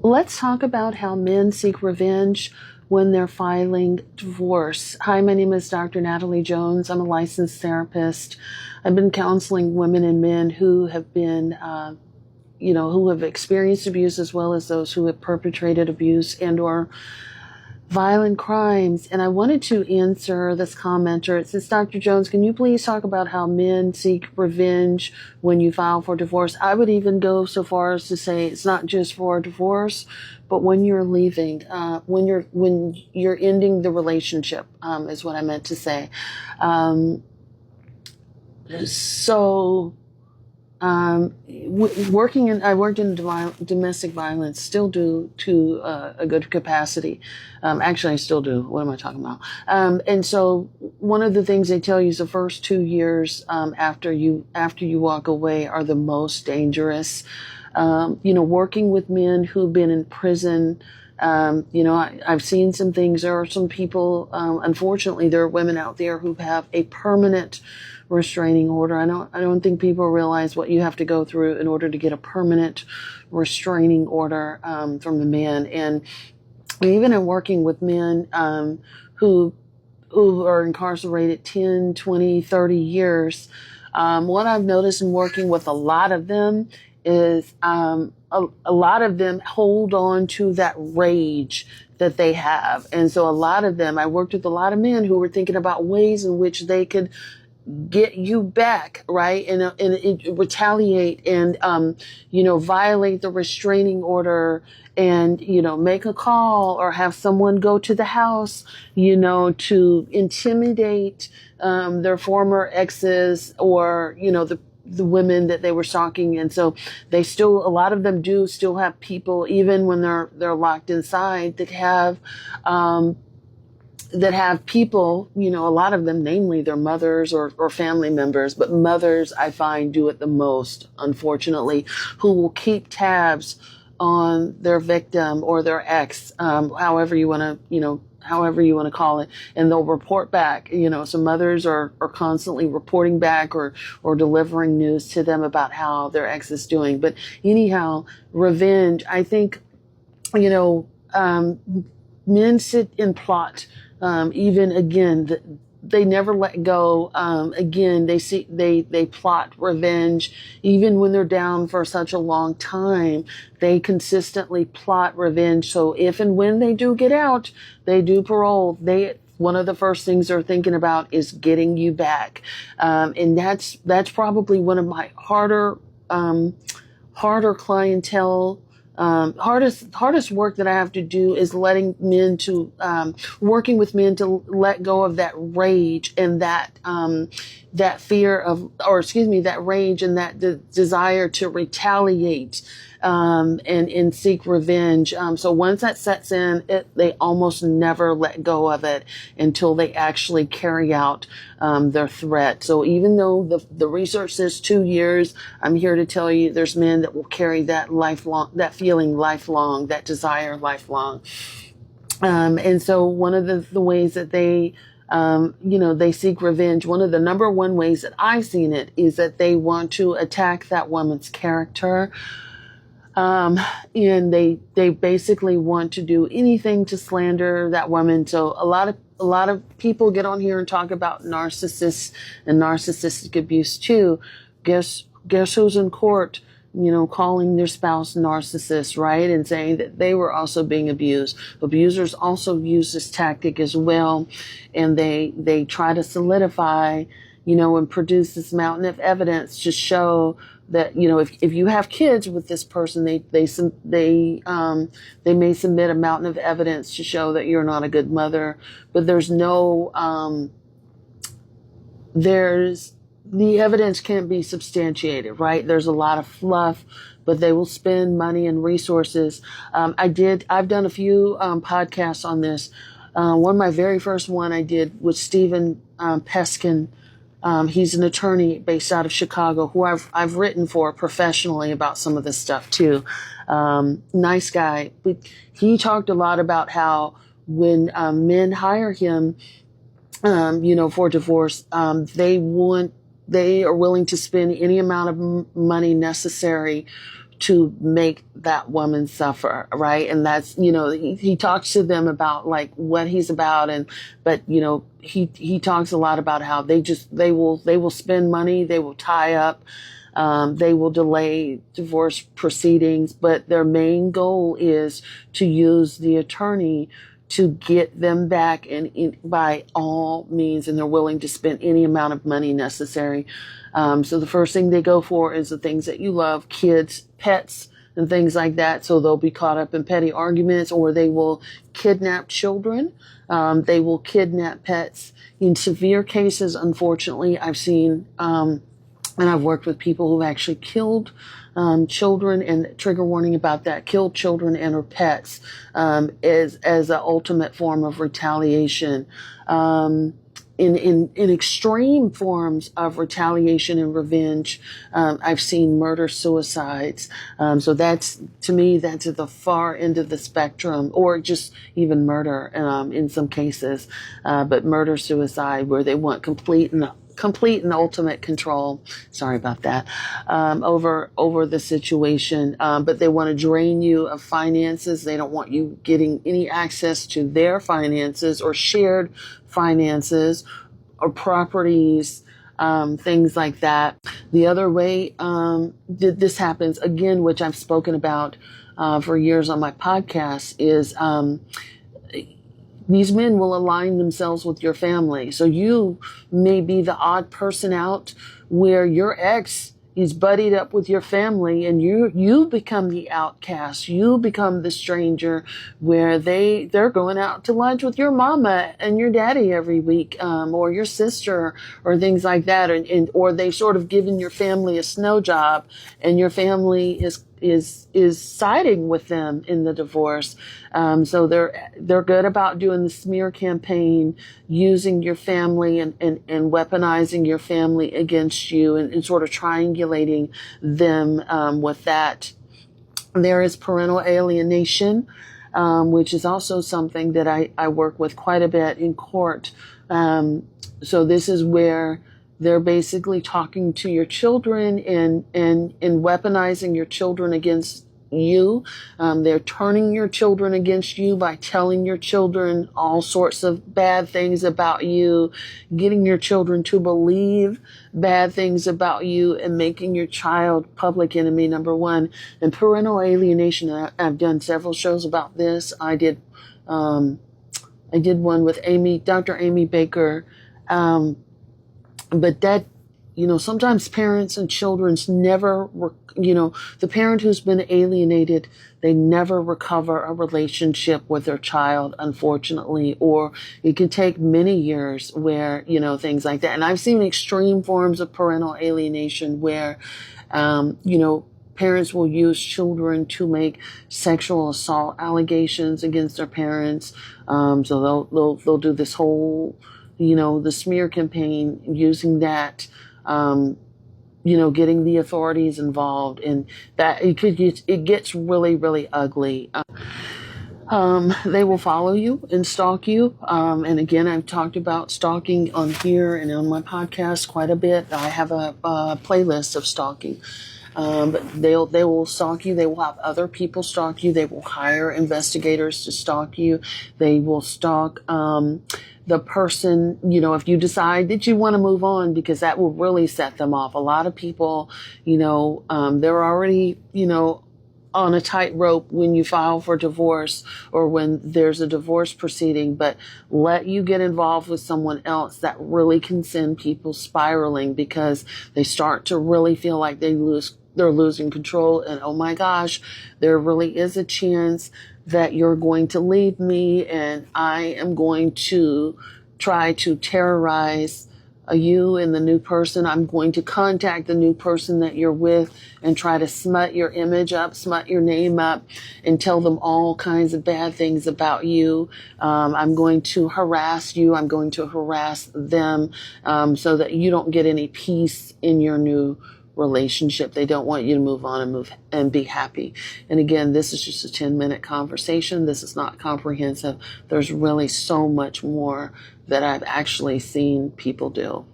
let's talk about how men seek revenge when they're filing divorce. Hi, my name is Dr. Natalie Jones. I'm a licensed therapist. I've been counseling women and men who have been, who have experienced abuse, as well as those who have perpetrated abuse and or violent crimes. And I wanted to answer this commenter. It says, Dr. Jones, can you please talk about how men seek revenge when you file for divorce? I would even go so far as to say it's not just for divorce, but when you're leaving, when you're ending the relationship, is what I meant to say. I worked in domestic violence, still do to a good capacity. Actually, I still do. What am I talking about? And so one of the things they tell you is the first 2 years after you walk away are the most dangerous. Working with men who've been in prison. I've seen some things. There are some people, unfortunately, there are women out there who have a permanent restraining order. I don't think people realize what you have to go through in order to get a permanent restraining order from a man. And even in working with men who are incarcerated 10, 20, 30 years, what I've noticed in working with a lot of them is a lot of them hold on to that rage that they have. And so a lot of them, I worked with a lot of men who were thinking about ways in which they could get you back, right? And retaliate and, violate the restraining order and, make a call or have someone go to the house, to intimidate, their former exes or, the women that they were stalking. And so a lot of them do still have people, even when they're locked inside, that have people, a lot of them, namely their mothers or family members, but mothers I find do it the most, unfortunately, who will keep tabs on their victim or their ex, however you want to call it, and they'll report back. So mothers are constantly reporting back or delivering news to them about how their ex is doing. But anyhow, revenge, I think, men sit and plot. Even again, they never let go. Again, they plot revenge, even when they're down for such a long time. They consistently plot revenge. So if and when they do get out, they do parole. One of the first things they're thinking about is getting you back, and that's probably one of my harder clientele. Hardest work that I have to do is working with men to let go of that rage and that fear of, that rage and that desire to retaliate, and seek revenge. So once that sets in, they almost never let go of it until they actually carry out their threat. So even though the research says 2 years, I'm here to tell you there's men that will carry that feeling lifelong, that desire lifelong. And so one of the ways that they seek revenge, one of the number one ways that I've seen it is that they want to attack that woman's character. And they basically want to do anything to slander that woman. So a lot of people get on here and talk about narcissists and narcissistic abuse too. Guess who's in court, calling their spouse narcissist, right? And saying that they were also being abused. Abusers also use this tactic as well. And they try to solidify, and produce this mountain of evidence to show that, if you have kids with this person, they may submit a mountain of evidence to show that you're not a good mother, but the evidence can't be substantiated, right? There's a lot of fluff, but they will spend money and resources. I've done a few podcasts on this. One of my very first one I did was Stephen Peskin. He's an attorney based out of Chicago who I've written for professionally about some of this stuff too. Nice guy. But he talked a lot about how when men hire him, for divorce, they are willing to spend any amount of money necessary to make that woman suffer, right? And that's, he talks to them about like what he's about, but he talks a lot about how they will spend money, they will tie up, they will delay divorce proceedings, but their main goal is to use the attorney to get them back, and by all means, and they're willing to spend any amount of money necessary. So the first thing they go for is the things that you love, kids, pets, and things like that. So they'll be caught up in petty arguments, or they will kidnap children. They will kidnap pets. In severe cases, unfortunately, I've seen, and I've worked with people who've actually killed children, and trigger warning about that, killed children and or pets as an ultimate form of retaliation. In extreme forms of retaliation and revenge, I've seen murder suicides. So that's, to me, that's at the far end of the spectrum, or just even murder in some cases. But murder suicide, where they want complete and ultimate control. Sorry about that. Over the situation. But they want to drain you of finances. They don't want you getting any access to their finances or shared finances or properties, things like that. The other way this happens, again, which I've spoken about for years on my podcast, is these men will align themselves with your family. So you may be the odd person out, where your ex is buddied up with your family, and you become the outcast. You become the stranger, where they're going out to lunch with your mama and your daddy every week, or your sister, or things like that, or they sort of given your family a snow job, and your family is siding with them in the divorce. So they're good about doing the smear campaign, using your family and weaponizing your family against you, and sort of triangulating them with that. There is parental alienation, which is also something that I work with quite a bit in court. So this is where they're basically talking to your children and weaponizing your children against you. They're turning your children against you by telling your children all sorts of bad things about you, getting your children to believe bad things about you, and making your child public enemy number one. And parental alienation, I've done several shows about this. I did one with Dr. Amy Baker. But that, sometimes parents and children's never, the parent who's been alienated, they never recover a relationship with their child, unfortunately, or it can take many years where, things like that. And I've seen extreme forms of parental alienation where, parents will use children to make sexual assault allegations against their parents. So they'll do this whole, the smear campaign, using that, getting the authorities involved, and that it gets really, really ugly. They will follow you and stalk you. And again, I've talked about stalking on here and on my podcast quite a bit. I have a playlist of stalking. But they will stalk you. They will have other people stalk you. They will hire investigators to stalk you. They will stalk the person, if you decide that you want to move on, because that will really set them off. A lot of people, they're already, on a tightrope when you file for divorce or when there's a divorce proceeding, but let you get involved with someone else, that really can send people spiraling, because they start to really feel like they're losing control, and oh my gosh, there really is a chance that you're going to leave me, and I am going to try to terrorize you and the new person. I'm going to contact the new person that you're with and try to smut your image up, smut your name up, and tell them all kinds of bad things about you. I'm going to harass you. I'm going to harass them, so that you don't get any peace in your new relationship. They don't want you to move on and be happy. And again, this is just a 10-minute conversation. This is not comprehensive. There's really so much more that I've actually seen people do.